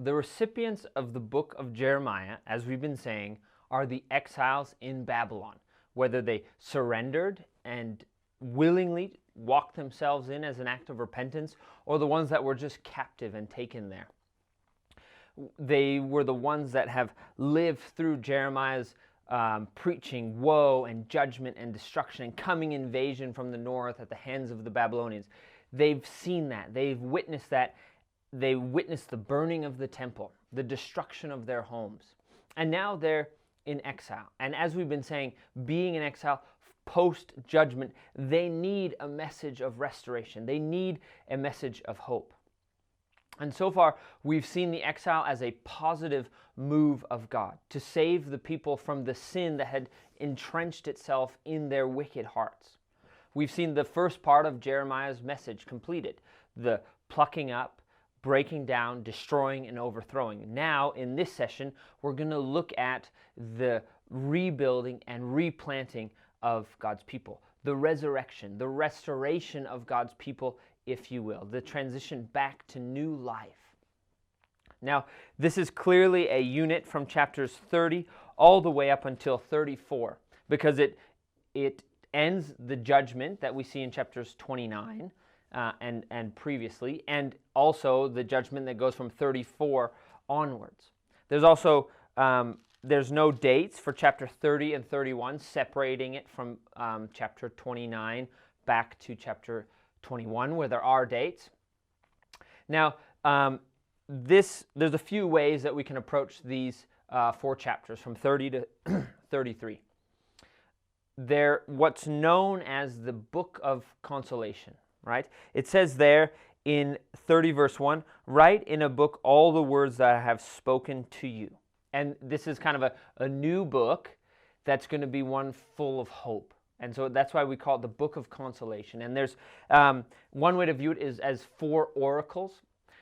The recipients of the book of Jeremiah, as we've been saying, are the exiles in Babylon, whether they surrendered and willingly walked themselves in as an act of repentance, or the ones that were just captive and taken there. They were the ones that have lived through Jeremiah's preaching woe and judgment and destruction and coming invasion from the north at the hands of the Babylonians. They've seen that. They've witnessed that. They witnessed the burning of the temple, the destruction of their homes. And now they're in exile. And as we've been saying, being in exile post-judgment, they need a message of restoration. They need a message of hope. And so far, we've seen the exile as a positive move of God to save the people from the sin that had entrenched itself in their wicked hearts. We've seen the first part of Jeremiah's message completed, the plucking up, breaking down, destroying, and overthrowing. Now, in this session, we're going to look at the rebuilding and replanting of God's people, the resurrection, the restoration of God's people, if you will, the transition back to new life. Now, this is clearly a unit from chapters 30 all the way up until 34, because it ends the judgment that we see in chapters 29 and previously, and also the judgment that goes from 34 onwards. There's also there's no dates for chapter 30 and 31, separating it from chapter 29 back to chapter 21, where there are dates. Now, there's a few ways that we can approach these 4 chapters, from 30 to 33. They're what's known as the Book of Consolation, right? It says there in 30 verse 1, "Write in a book all the words that I have spoken to you." And this is kind of a new book that's going to be one full of hope. And so that's why we call it the Book of Consolation. And there's one way to view it is as 4 oracles.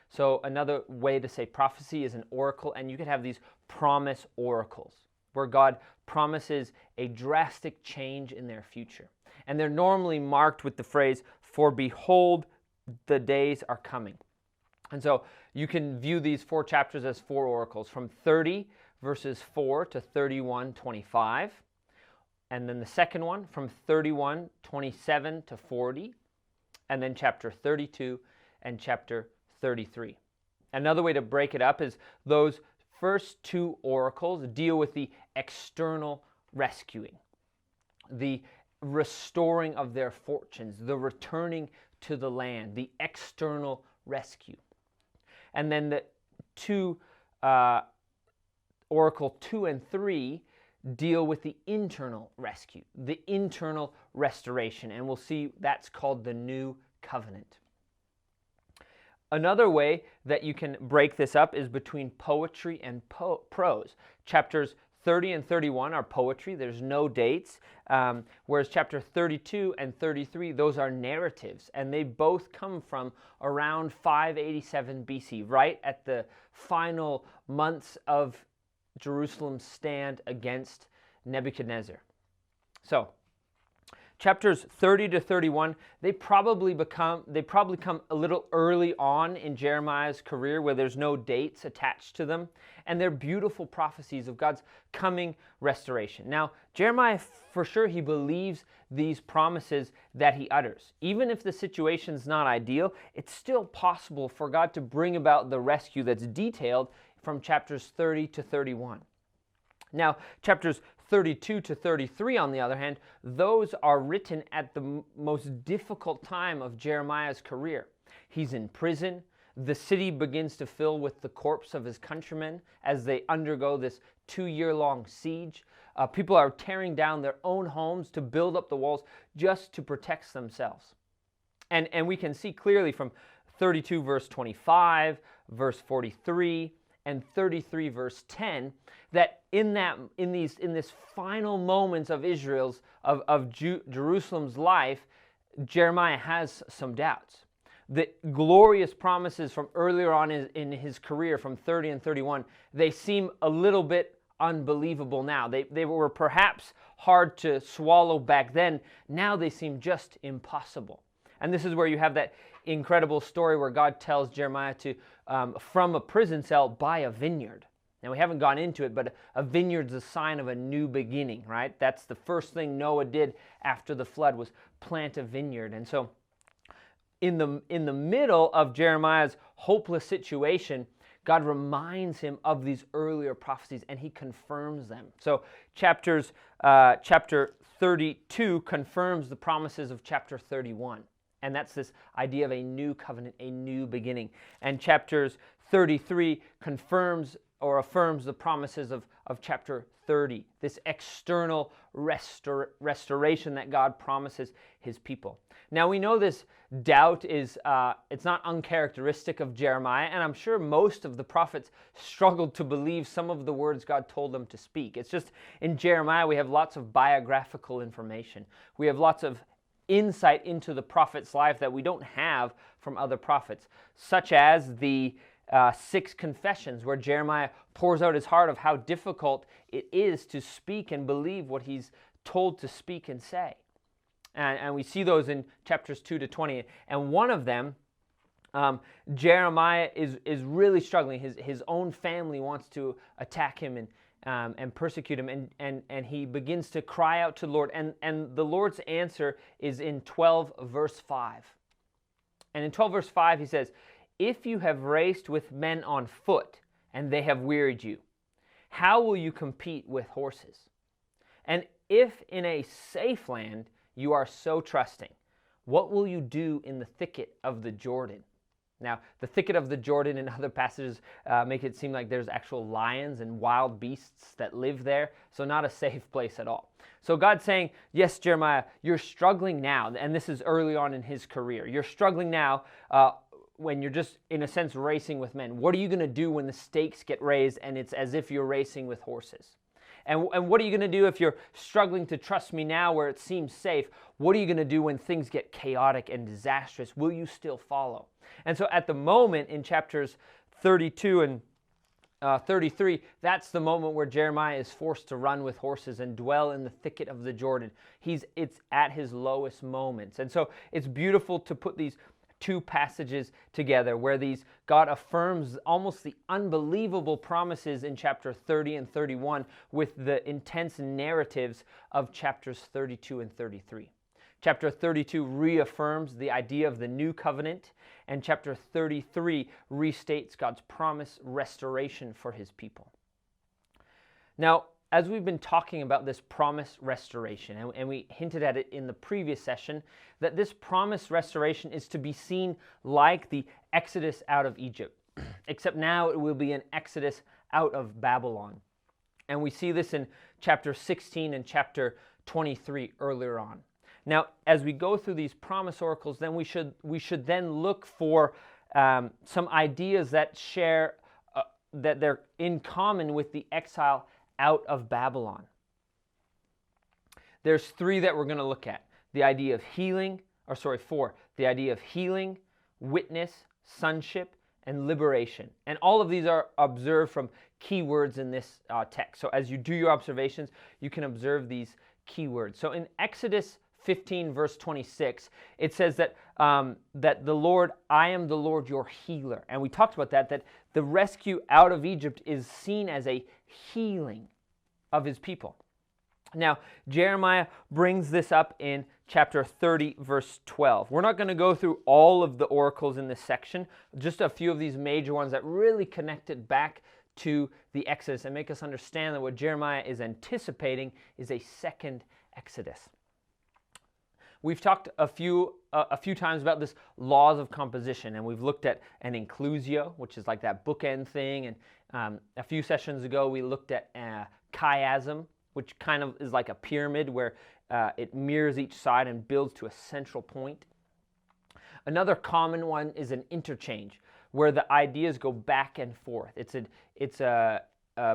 So another way to say prophecy is an oracle, and you could have these promise oracles where God promises a drastic change in their future. And they're normally marked with the phrase, "For behold, the days are coming." And so you can view these 4 chapters as 4 oracles, from 30 verses 4 to 31:25. And then the second one from 31:27 to 40. And then chapter 32 and chapter 33. Another way to break it up is those first 2 oracles deal with the external rescuing, the restoring of their fortunes, the returning to the land, the external rescue. And then the 2 oracle 2 and 3 deal with the internal rescue, the internal restoration, and we'll see that's called the New Covenant. Another way that you can break this up is between poetry and prose. Chapters 30 and 31 are poetry, there's no dates, whereas chapter 32 and 33, those are narratives, and they both come from around 587 BC, right at the final months of Jerusalem's stand against Nebuchadnezzar. So, chapters 30 to 31, they probably come a little early on in Jeremiah's career, where there's no dates attached to them, and they're beautiful prophecies of God's coming restoration. Now, Jeremiah, for sure, he believes these promises that he utters. Even if the situation's not ideal, it's still possible for God to bring about the rescue that's detailed from chapters 30 to 31. Now, chapters 32 to 33, on the other hand, those are written at the most difficult time of Jeremiah's career. He's in prison. The city begins to fill with the corpse of his countrymen as they undergo this 2-year-long siege. People are tearing down their own homes to build up the walls just to protect themselves. And we can see clearly from 32 verse 25, verse 43, and 33 verse 10 that in this final moments of Jerusalem's life, Jeremiah has some doubts. The glorious promises from earlier on in his career, from 30 and 31, they seem a little bit unbelievable now. They were perhaps hard to swallow back then. Now they seem just impossible. And this is where you have that incredible story where God tells Jeremiah to, from a prison cell, buy a vineyard. Now, we haven't gone into it, but a vineyard's a sign of a new beginning, right? That's the first thing Noah did after the flood, was plant a vineyard. And so in the middle of Jeremiah's hopeless situation, God reminds him of these earlier prophecies, and he confirms them. So chapter 32 confirms the promises of chapter 31. And that's this idea of a new covenant, a new beginning. And chapters 33 confirms or affirms the promises of chapter 30, this external restoration that God promises his people. Now, we know this doubt is, it's not uncharacteristic of Jeremiah, and I'm sure most of the prophets struggled to believe some of the words God told them to speak. It's just in Jeremiah we have lots of biographical information. We have lots of insight into the prophet's life that we don't have from other prophets, such as the 6 confessions where Jeremiah pours out his heart of how difficult it is to speak and believe what he's told to speak and say. And we see those in chapters 2 to 20. And one of them, Jeremiah is really struggling. His own family wants to attack him and persecute him. And he begins to cry out to the Lord. And the Lord's answer is in 12 verse 5. And in 12 verse 5 he says, "If you have raced with men on foot and they have wearied you, how will you compete with horses? And if in a safe land you are so trusting, what will you do in the thicket of the Jordan?" Now, the thicket of the Jordan in other passages make it seem like there's actual lions and wild beasts that live there, so not a safe place at all. So God's saying, yes, Jeremiah, you're struggling now, and this is early on in his career. You're struggling now when you're just, in a sense, racing with men. What are you going to do when the stakes get raised and it's as if you're racing with horses? And what are you going to do if you're struggling to trust me now where it seems safe? What are you going to do when things get chaotic and disastrous? Will you still follow? And so at the moment in chapters 32 and 33, that's the moment where Jeremiah is forced to run with horses and dwell in the thicket of the Jordan. It's at his lowest moments. And so it's beautiful to put these 2 passages together where God affirms almost the unbelievable promises in chapter 30 and 31 with the intense narratives of chapters 32 and 33. Chapter 32 reaffirms the idea of the new covenant, and chapter 33 restates God's promised restoration for his people. Now, as we've been talking about this promised restoration, and we hinted at it in the previous session, that this promised restoration is to be seen like the exodus out of Egypt, except now it will be an exodus out of Babylon. And we see this in chapter 16 and chapter 23 earlier on. Now, as we go through these promise oracles, then we should then look for some ideas that share, that they're in common with the exile out of Babylon. There's 3 that we're going to look at. The idea of healing, 4. The idea of healing, witness, sonship, and liberation. And all of these are observed from keywords in this text. So as you do your observations, you can observe these keywords. So in Exodus 15 verse 26, it says that that the Lord, I am the Lord your healer. And we talked about that the rescue out of Egypt is seen as a healing of his people. Now, Jeremiah brings this up in chapter 30 verse 12. We're not going to go through all of the oracles in this section, just a few of these major ones that really connect it back to the Exodus and make us understand that what Jeremiah is anticipating is a second Exodus. We've talked a few times about this laws of composition, and we've looked at an inclusio, which is like that bookend thing, and a few sessions ago we looked at chiasm, which kind of is like a pyramid where it mirrors each side and builds to a central point. Another common one is an interchange, where the ideas go back and forth. It's a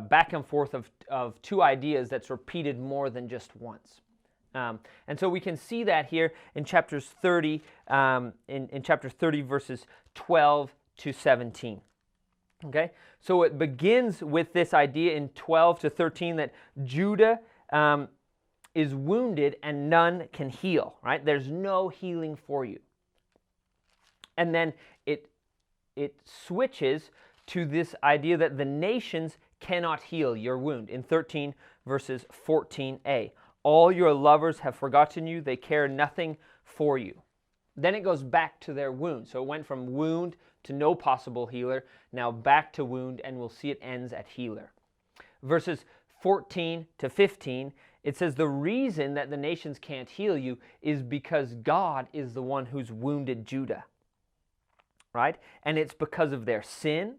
back and forth of 2 ideas that's repeated more than just once. And so we can see that here in chapters 30, in chapter 30 verses 12 to 17. Okay, so it begins with this idea in 12 to 13 that Judah is wounded and none can heal, right? There's no healing for you. And then it switches to this idea that the nations cannot heal your wound. In 13 verses 14a, all your lovers have forgotten you, they care nothing for you. Then it goes back to their wound. So it went from wound to no possible healer, now back to wound, and we'll see it ends at healer. Verses 14 to 15, it says the reason that the nations can't heal you is because God is the one who's wounded Judah. Right? And it's because of their sin,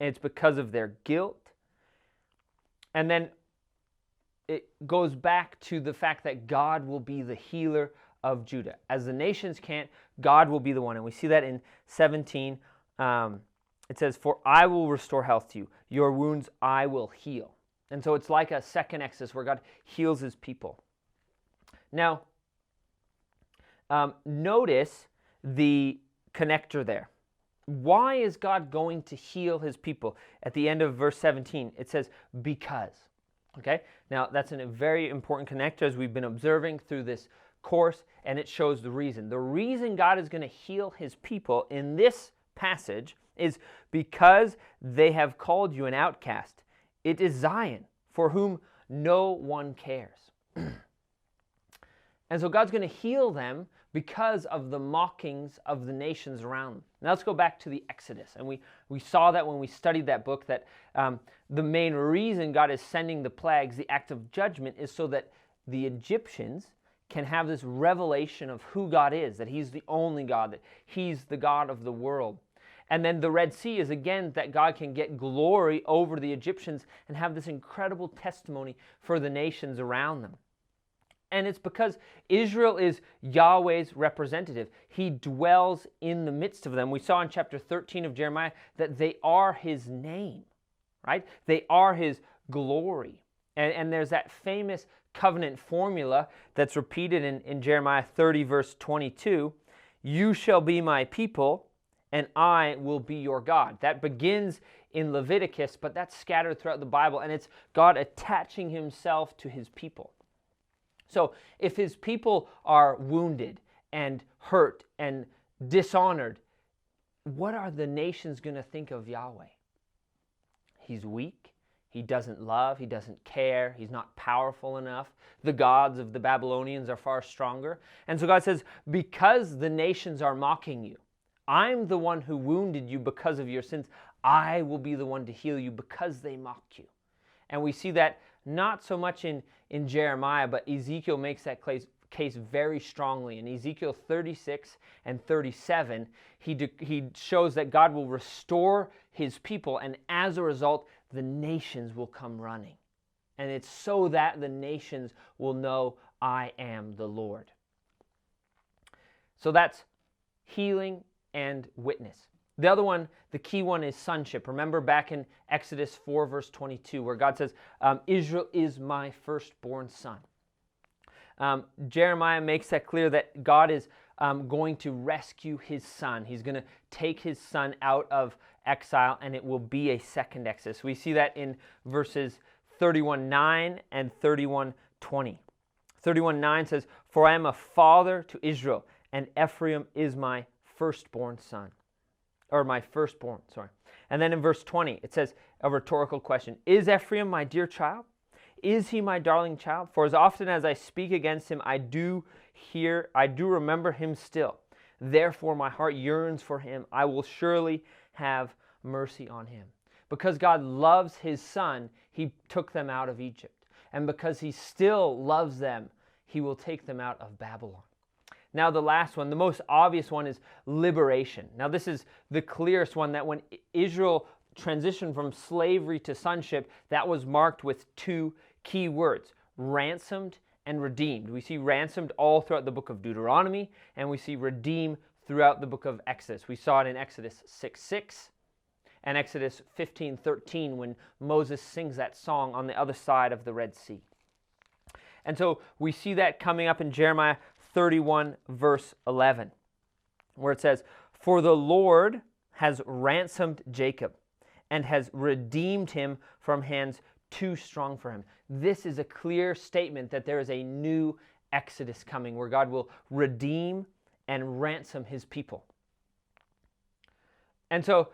and it's because of their guilt. And then it goes back to the fact that God will be the healer of Judah. As the nations can't, God will be the one. And we see that in 17. It says, for I will restore health to you. Your wounds I will heal. And so it's like a second Exodus where God heals his people. Now, notice the connector there. Why is God going to heal his people? At the end of verse 17, it says, because. Okay? Now, that's a very important connector as we've been observing through this course, and it shows the reason. The reason God is going to heal his people in this passage is because they have called you an outcast. It is Zion, for whom no one cares. And so God's going to heal them because of the mockings of the nations around them. Now let's go back to the Exodus. And we saw that when we studied that book, that the main reason God is sending the plagues, the act of judgment, is so that the Egyptians can have this revelation of who God is, that he's the only God, that he's the God of the world. And then the Red Sea is again that God can get glory over the Egyptians and have this incredible testimony for the nations around them. And it's because Israel is Yahweh's representative. He dwells in the midst of them. We saw in chapter 13 of Jeremiah that they are his name, right? They are his glory. And there's that famous covenant formula that's repeated in Jeremiah 30, verse 22. You shall be my people, and I will be your God. That begins in Leviticus, but that's scattered throughout the Bible, and it's God attaching himself to his people. So if his people are wounded and hurt and dishonored, what are the nations going to think of Yahweh? He's weak. He doesn't love. He doesn't care. He's not powerful enough. The gods of the Babylonians are far stronger. And so God says, because the nations are mocking you, I'm the one who wounded you because of your sins. I will be the one to heal you because they mocked you. And we see that not so much in Jeremiah, but Ezekiel makes that case very strongly. In Ezekiel 36 and 37, he shows that God will restore his people, and as a result, the nations will come running. And it's so that the nations will know I am the Lord. So that's healing and witness. The other one, the key one, is sonship. Remember back in Exodus 4, verse 22, where God says, Israel is my firstborn son. Jeremiah makes that clear that God is going to rescue his son. He's going to take his son out of exile, and it will be a second Exodus. We see that in verses 31:9 and 31:20. 31:9 says, for I am a father to Israel, and Ephraim is my firstborn son. Or my firstborn, sorry. And then in verse 20, it says a rhetorical question. Is Ephraim my dear child? Is he my darling child? For as often as I speak against him, I do remember him still. Therefore my heart yearns for him. I will surely have mercy on him. Because God loves his son, he took them out of Egypt. And because he still loves them, he will take them out of Babylon. Now the last one, the most obvious one, is liberation. Now this is the clearest one, that when Israel transitioned from slavery to sonship, that was marked with two key words, ransomed and redeemed. We see ransomed all throughout the book of Deuteronomy, and we see redeemed throughout the book of Exodus. We saw it in Exodus 6:6 and Exodus 15:13 when Moses sings that song on the other side of the Red Sea. And so we see that coming up in Jeremiah 31, verse 11, where it says, for the Lord has ransomed Jacob and has redeemed him from hands too strong for him. This is a clear statement that there is a new Exodus coming where God will redeem and ransom his people. And so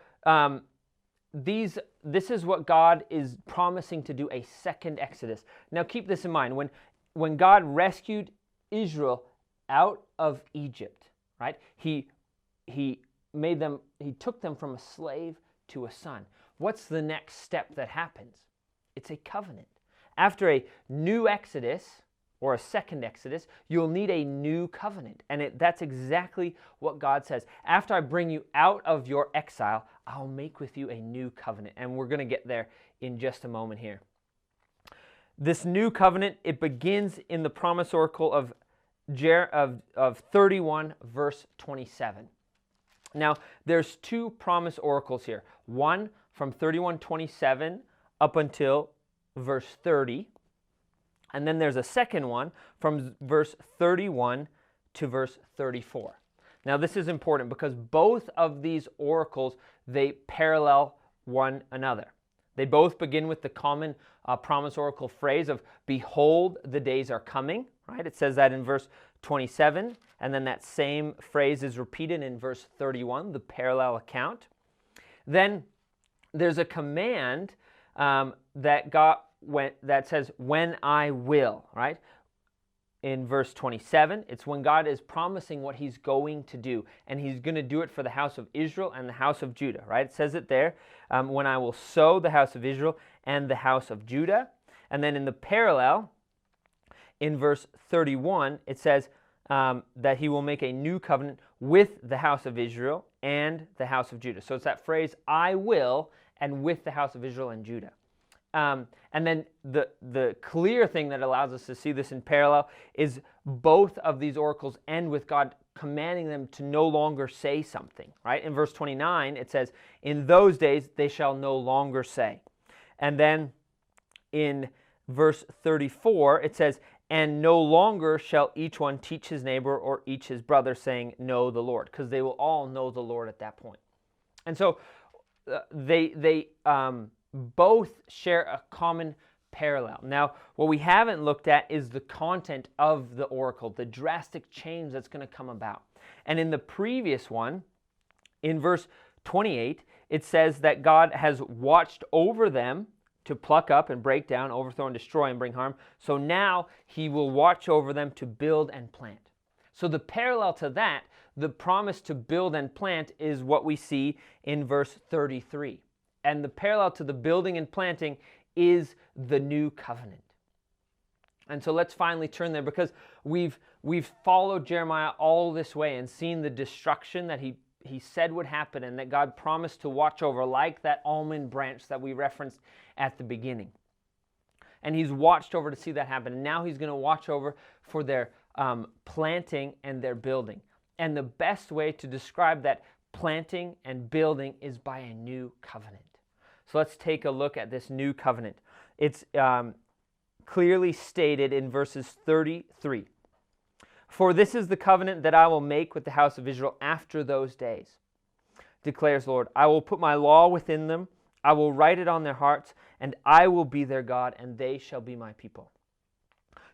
this is what God is promising to do, a second Exodus. Now keep this in mind. When God rescued Israel out of Egypt, right? He took them from a slave to a son. What's the next step that happens? It's a covenant. After a new Exodus, or a second Exodus, you'll need a new covenant. And that's exactly what God says. After I bring you out of your exile, I'll make with you a new covenant. And we're going to get there in just a moment here. This new covenant, it begins in the promise oracle of 31, verse 27. Now, there's two promise oracles here. One from 31:27 up until verse 30. And then there's a second one from verse 31 to verse 34. Now this is important because both of these oracles, they parallel one another. They both begin with the common promise oracle phrase of, behold, the days are coming, right? It says that in verse 27, and then that same phrase is repeated in verse 31, the parallel account. Then there's a command that says, when I will, right? In verse 27, it's when God is promising what he's going to do, and he's going to do it for the house of Israel and the house of Judah, right? It says it there, when I will sow the house of Israel and the house of Judah. And then in the parallel, in verse 31, it says that he will make a new covenant with the house of Israel and the house of Judah. So it's that phrase, I will, and with the house of Israel and Judah. And then the clear thing that allows us to see this in parallel is both of these oracles end with God commanding them to no longer say something, right? In verse 29, it says, in those days they shall no longer say. And then in verse 34, it says, and no longer shall each one teach his neighbor or each his brother, saying, know the Lord, because they will all know the Lord at that point. And so they both share a common parallel. Now, what we haven't looked at is the content of the oracle, the drastic change that's going to come about. And in the previous one, in verse 28, it says that God has watched over them to pluck up and break down, overthrow and destroy and bring harm. So now he will watch over them to build and plant. So the parallel to that, the promise to build and plant, is what we see in verse 33. And the parallel to the building and planting is the new covenant. And so let's finally turn there, because we've followed Jeremiah all this way and seen the destruction that he said would happen and that God promised to watch over, like that almond branch that we referenced at the beginning. And he's watched over to see that happen. And now he's going to watch over for their planting and their building. And the best way to describe that planting and building is by a new covenant. So let's take a look at this new covenant. It's clearly stated in verses 33. For this is the covenant that I will make with the house of Israel after those days, declares the Lord. I will put my law within them. I will write it on their hearts, and I will be their God, and they shall be my people.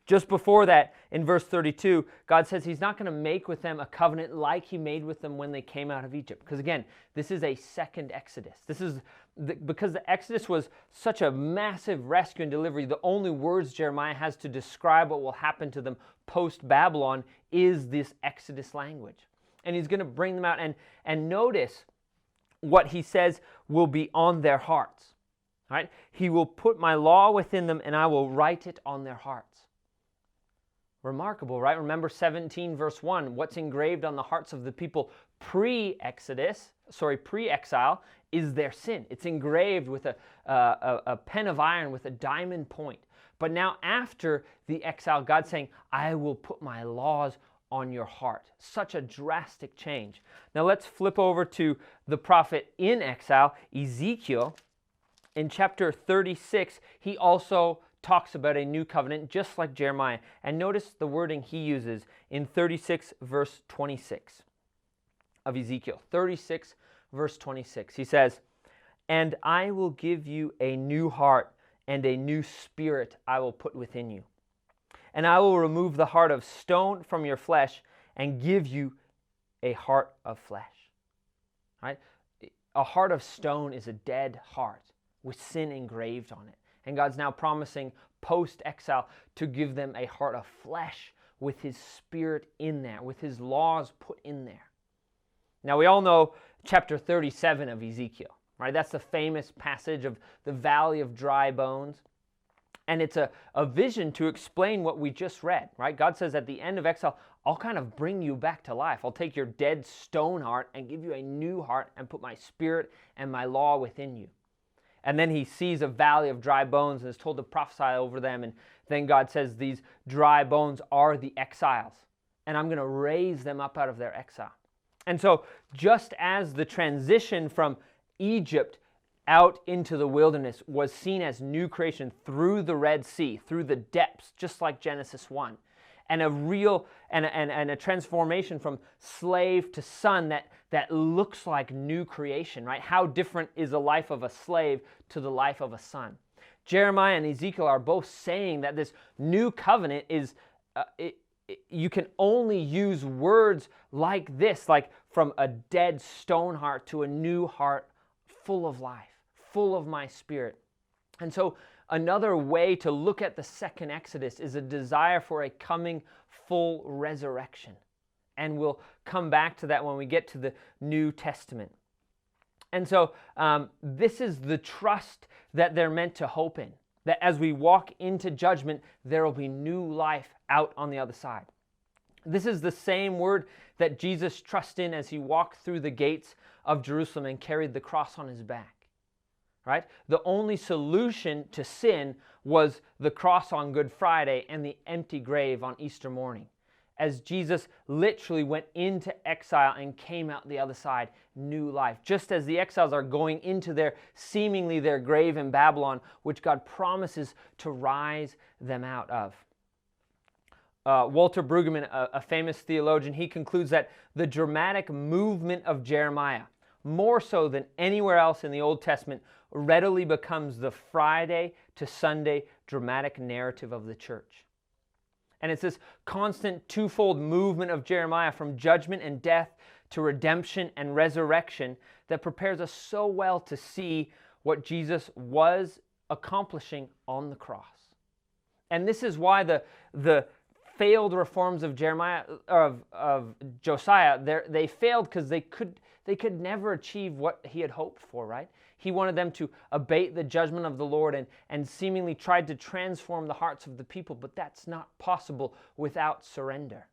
Just before that, in verse 32, God says he's not going to make with them a covenant like he made with them when they came out of Egypt. Because again, this is a second Exodus. Because the Exodus was such a massive rescue and delivery, the only words Jeremiah has to describe what will happen to them post-Babylon is this Exodus language. And he's going to bring them out, and notice what he says will be on their hearts. Right? He will put my law within them, and I will write it on their hearts. Remarkable, right? Remember 17 verse 1, what's engraved on the hearts of the people pre-exile is their sin. It's engraved with a pen of iron with a diamond point. But now after the exile, God's saying, I will put my laws on your heart. Such a drastic change. Now let's flip over to the prophet in exile, Ezekiel. In chapter 36, he also talks about a new covenant, just like Jeremiah. And notice the wording he uses in 36 verse 26 of Ezekiel. 36 verse 26. He says, and I will give you a new heart, and a new spirit I will put within you. And I will remove the heart of stone from your flesh and give you a heart of flesh. Right? a heart of stone is a dead heart with sin engraved on it. And God's now promising post-exile to give them a heart of flesh with his Spirit in there, with his laws put in there. Now we all know chapter 37 of Ezekiel, right? That's the famous passage of the valley of dry bones. And it's a vision to explain what we just read, right? God says at the end of exile, I'll kind of bring you back to life. I'll take your dead stone heart and give you a new heart and put my Spirit and my law within you. And then he sees a valley of dry bones and is told to prophesy over them. And then God says these dry bones are the exiles. And I'm going to raise them up out of their exile. And so just as the transition from Egypt out into the wilderness was seen as new creation through the Red Sea, through the depths, just like Genesis 1, and a real and a transformation from slave to son that looks like new creation, right? How different is the life of a slave to the life of a son? Jeremiah and Ezekiel are both saying that this new covenant is, you can only use words like this, like from a dead stone heart to a new heart full of life, full of my Spirit. And so another way to look at the second Exodus is a desire for a coming full resurrection. And we'll come back to that when we get to the New Testament. And so this is the trust that they're meant to hope in, that as we walk into judgment, there will be new life out on the other side. This is the same word that Jesus trusted in as he walked through the gates of Jerusalem and carried the cross on his back. Right? The only solution to sin was the cross on Good Friday and the empty grave on Easter morning. As Jesus literally went into exile and came out the other side, new life. Just as the exiles are going into seemingly their grave in Babylon, which God promises to rise them out of. Walter Brueggemann, a famous theologian, he concludes that the dramatic movement of Jeremiah, more so than anywhere else in the Old Testament, readily becomes the Friday to Sunday dramatic narrative of the church. And it's this constant twofold movement of Jeremiah from judgment and death to redemption and resurrection that prepares us so well to see what Jesus was accomplishing on the cross. And this is why the failed reforms of Josiah, they failed because they could never achieve what he had hoped for, right? He wanted them to abate the judgment of the Lord and seemingly tried to transform the hearts of the people, but that's not possible without surrender.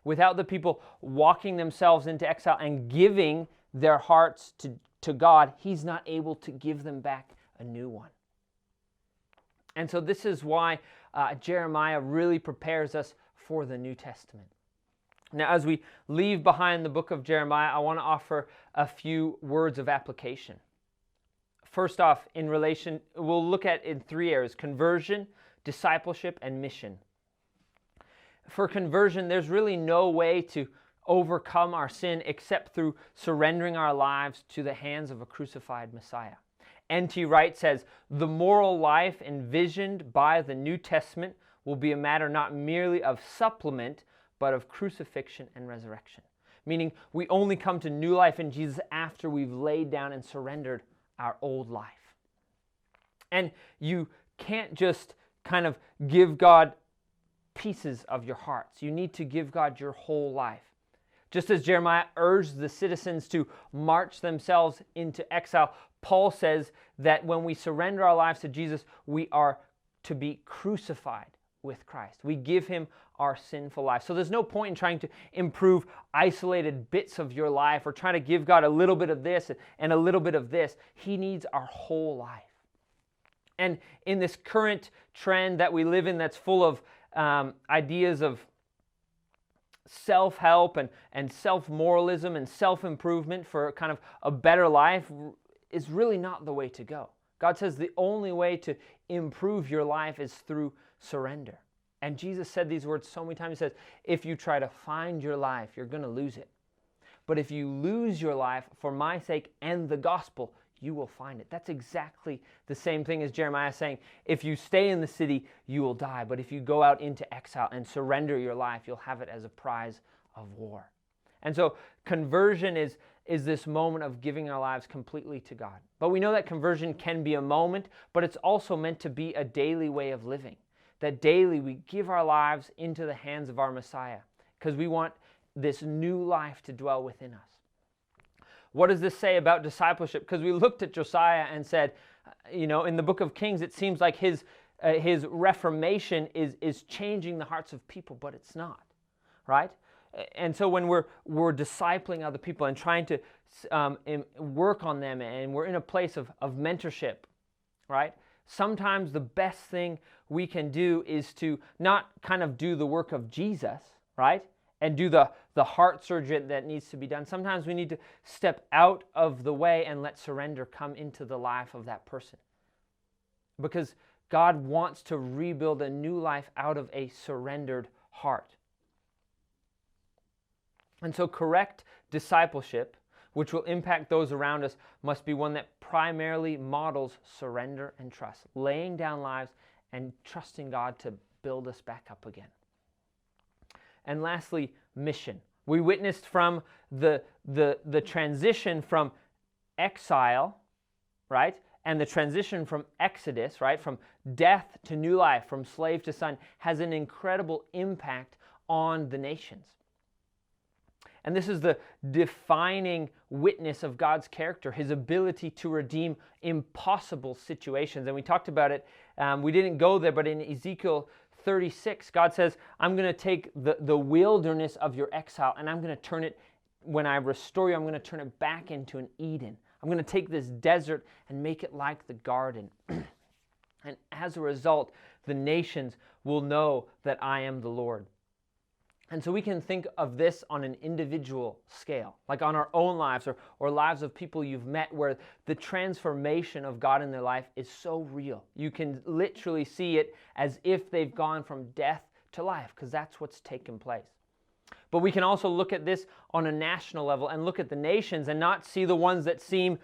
Without the people walking themselves into exile and giving their hearts to God, he's not able to give them back a new one. And so this is why Jeremiah really prepares us for the New Testament. Now, as we leave behind the book of Jeremiah, I want to offer a few words of application. First off, we'll look at in three areas: conversion, discipleship, and mission. For conversion, there's really no way to overcome our sin except through surrendering our lives to the hands of a crucified Messiah. N.T. Wright says, the moral life envisioned by the New Testament will be a matter not merely of supplement, but of crucifixion and resurrection. Meaning we only come to new life in Jesus after we've laid down and surrendered our old life. And you can't just kind of give God pieces of your hearts. You need to give God your whole life. Just as Jeremiah urged the citizens to march themselves into exile, Paul says that when we surrender our lives to Jesus, we are to be crucified with Christ. We give him our sinful life. So there's no point in trying to improve isolated bits of your life or trying to give God a little bit of this and a little bit of this. He needs our whole life. And in this current trend that we live in that's full of ideas of self-help and self-moralism and self-improvement for kind of a better life is really not the way to go. God says the only way to improve your life is through surrender. And Jesus said these words so many times. He says, if you try to find your life, you're going to lose it. But if you lose your life for my sake and the gospel, you will find it. That's exactly the same thing as Jeremiah saying, if you stay in the city, you will die. But if you go out into exile and surrender your life, you'll have it as a prize of war. And so conversion is is this moment of giving our lives completely to God. But we know that conversion can be a moment, but it's also meant to be a daily way of living. That daily we give our lives into the hands of our Messiah because we want this new life to dwell within us. What does this say about discipleship? Because we looked at Josiah and said, in the book of Kings, it seems like his reformation is changing the hearts of people, but it's not, right? And so when we're discipling other people and trying to work on them, and we're in a place of mentorship, right? Sometimes the best thing we can do is to not kind of do the work of Jesus, right? And do the heart surgery that needs to be done. Sometimes we need to step out of the way and let surrender come into the life of that person. Because God wants to rebuild a new life out of a surrendered heart. And so correct discipleship, which will impact those around us, must be one that primarily models surrender and trust, laying down lives and trusting God to build us back up again. And lastly, mission. We witnessed from the transition from exile, right? And the transition from Exodus, right? From death to new life, from slave to son, has an incredible impact on the nations. And this is the defining witness of God's character, his ability to redeem impossible situations. And we talked about it. We didn't go there, but in Ezekiel 36, God says, I'm going to take the wilderness of your exile and I'm going to turn it, when I restore you, I'm going to turn it back into an Eden. I'm going to take this desert and make it like the garden. And as a result, the nations will know that I am the Lord. And so we can think of this on an individual scale, like on our own lives or lives of people you've met, where the transformation of God in their life is so real. You can literally see it as if they've gone from death to life, because that's what's taken place. But we can also look at this on a national level and look at the nations and not see the ones that seem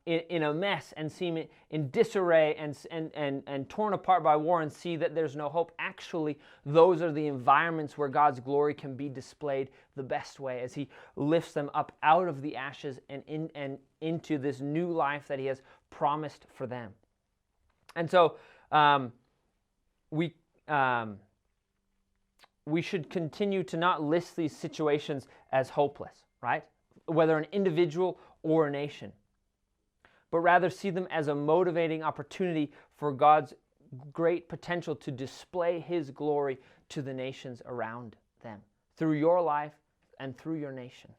in a mess and seem in disarray and torn apart by war and see that there's no hope. Actually, those are the environments where God's glory can be displayed the best way as he lifts them up out of the ashes and into this new life that he has promised for them. And so we should continue to not list these situations as hopeless, right? Whether an individual or a nation, but rather see them as a motivating opportunity for God's great potential to display his glory to the nations around them through your life and through your nation.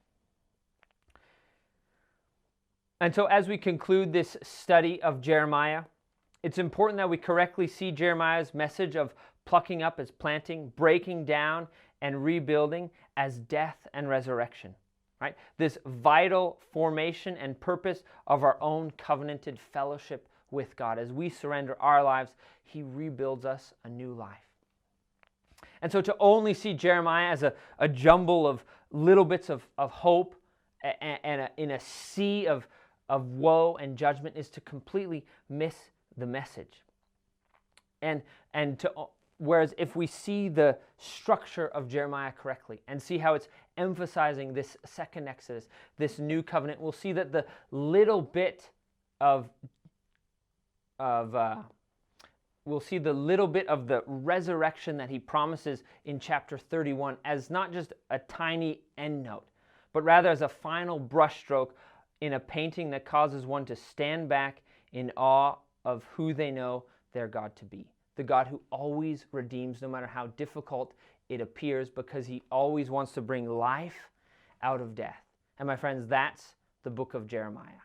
And so as we conclude this study of Jeremiah, it's important that we correctly see Jeremiah's message of plucking up as planting, breaking down and rebuilding as death and resurrection. Right? This vital formation and purpose of our own covenanted fellowship with God. As we surrender our lives, he rebuilds us a new life. And so to only see Jeremiah as a jumble of little bits of hope and in a sea of woe and judgment is to completely miss the message. Whereas if we see the structure of Jeremiah correctly and see how it's emphasizing this second Exodus, this new covenant, we'll see that the little bit of the resurrection that he promises in chapter 31 as not just a tiny endnote, but rather as a final brushstroke in a painting that causes one to stand back in awe of who they know their God to be. The God who always redeems no matter how difficult it appears, because he always wants to bring life out of death. And my friends, that's the book of Jeremiah.